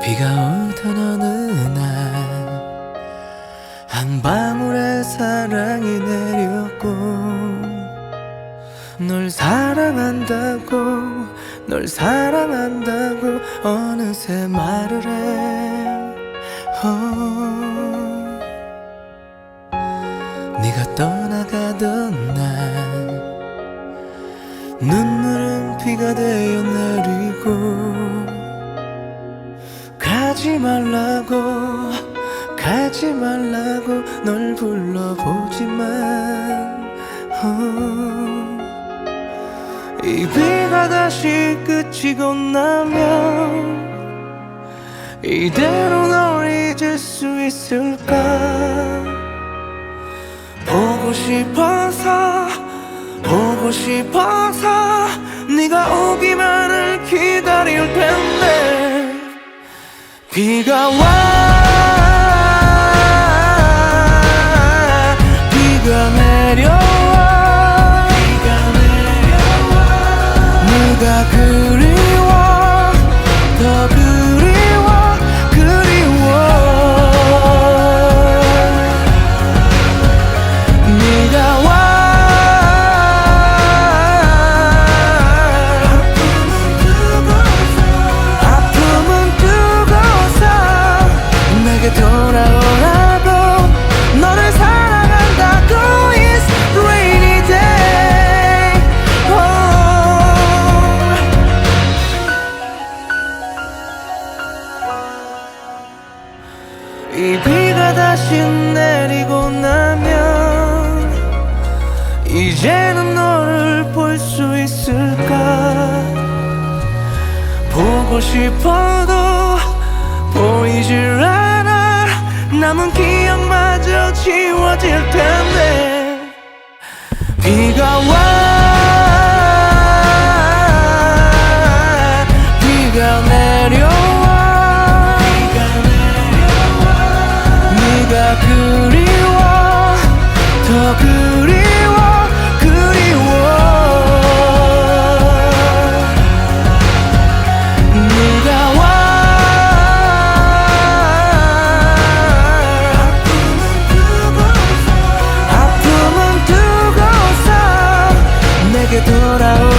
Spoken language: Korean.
비가 오던 어느 날 한 방울의 사랑이 내렸고 널 사랑한다고 널 사랑한다고 어느새 말을 해 네가 떠나가던 날 눈물은 비가 되어 내리고 가지 말라고 널 불러보지만 이 비가 다시 그치고 나면 이대로 널 잊을 수 있을까 보고 싶어서 네가 오기만을 기다릴 텐데 비가 내려와 네가 그리워 더 그리워 네가 와 아픔은 두고서 내게 돌아오라고 너를 사랑한다고 It's rainy day 이 비가 다시 내리고 나면 이제는 너를 볼 수 있을까 보고 싶어도 보이질 않아 남은 기억마저 지워질 텐데 비가 내려와 네가 그리워 더 그리워 네가 와 아픔은 두고서 내게 돌아오